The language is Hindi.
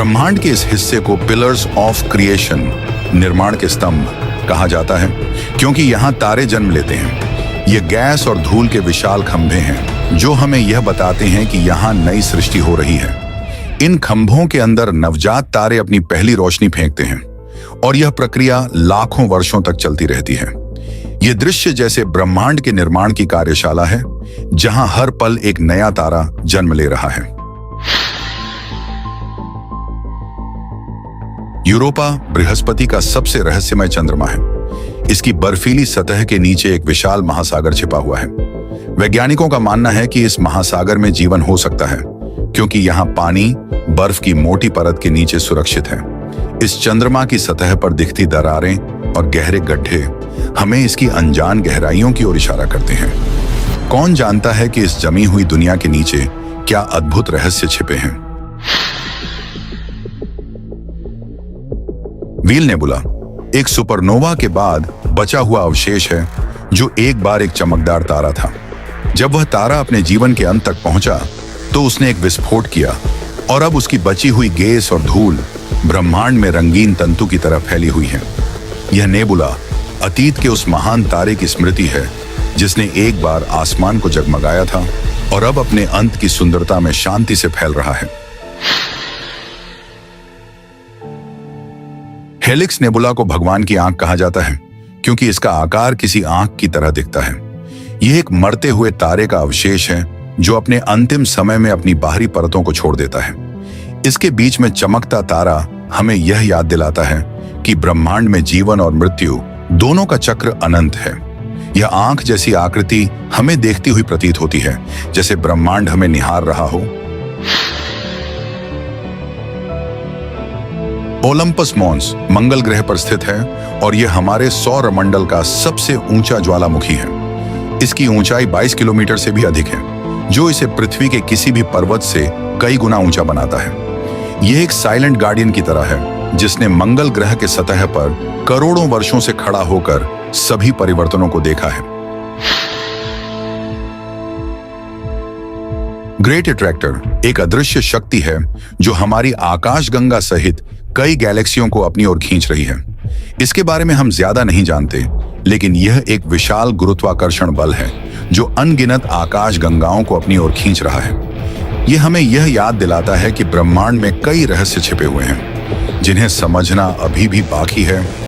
ब्रह्मांड के इस हिस्से को पिलर्स ऑफ क्रिएशन, निर्माण के स्तंभ कहा जाता है, क्योंकि यहाँ तारे जन्म लेते हैं। ये गैस और धूल के विशाल खंभे हैं जो हमें यह बताते हैं कि यहाँ नई सृष्टि हो रही है। इन खंभों के अंदर नवजात तारे अपनी पहली रोशनी फेंकते हैं और यह प्रक्रिया लाखों वर्षों तक चलती रहती है। यह दृश्य जैसे ब्रह्मांड के निर्माण की कार्यशाला है, जहां हर पल एक नया तारा जन्म ले रहा है। यूरोपा बृहस्पति का सबसे रहस्यमय चंद्रमा है। इसकी बर्फीली सतह के नीचे एक विशाल महासागर छिपा हुआ है। वैज्ञानिकों का मानना है कि इस महासागर में जीवन हो सकता है, क्योंकि यहाँ पानी बर्फ की मोटी परत के नीचे सुरक्षित है। इस चंद्रमा की सतह पर दिखती दरारें और गहरे गड्ढे हमें इसकी अनजान गहराइयों की ओर इशारा करते हैं। कौन जानता है कि इस जमी हुई दुनिया के नीचे क्या अद्भुत रहस्य छिपे हैं। व्हील नेबुला एक सुपरनोवा के बाद बचा हुआ अवशेष है, जो एक बार एक चमकदार तारा था। जब वह तारा अपने जीवन के अंत तक पहुंचा तो उसने एक विस्फोट किया और अब उसकी बची हुई गैस और धूल ब्रह्मांड में रंगीन तंतु की तरह फैली हुई है। यह नेबुला अतीत के उस महान तारे की स्मृति है जिसने एक बार आसमान को जगमगाया था और अब अपने अंत की सुंदरता में शांति से फैल रहा है। हेलिक्स नेबुला को भगवान की आंख कहा जाता है, क्योंकि इसका आकार किसी आंख की तरह दिखता है। यह एक मरते हुए तारे का अवशेष है जो अपने अंतिम समय में अपनी बाहरी परतों को छोड़ देता है। इसके बीच में चमकता तारा हमें यह याद दिलाता है कि ब्रह्मांड में जीवन और मृत्यु दोनों का चक्र अनंत है। यह आंख जैसी आकृति हमें देखती हुई प्रतीत होती है, जैसे ब्रह्मांड हमें निहार रहा हो। ओलंपस मॉन्स मंगल ग्रह पर स्थित है और यह हमारे सौर मंडल का सबसे ऊंचा ज्वालामुखी है। इसकी ऊंचाई 22 किलोमीटर से भी अधिक है, जो इसे पृथ्वी के किसी भी पर्वत से कई गुना ऊंचा बनाता है। यह एक साइलेंट गार्डियन की तरह है, जिसने मंगल ग्रह के सतह पर करोड़ों वर्षों से खड़ा होकर सभी परिवर्तनों को देखा है। ग्रेट अट्रैक्टर एक अदृश्य शक्ति है जो हमारी आकाशगंगा सहित कई गैलेक्सियों को अपनी ओर खींच रही है। इसके बारे में हम ज्यादा नहीं जानते, लेकिन यह एक विशाल गुरुत्वाकर्षण बल है जो अनगिनत आकाशगंगाओं को अपनी ओर खींच रहा है। यह हमें यह याद दिलाता है कि ब्रह्मांड में कई रहस्य छिपे हुए हैं, जिन्हें समझना अभी भी बाकी है।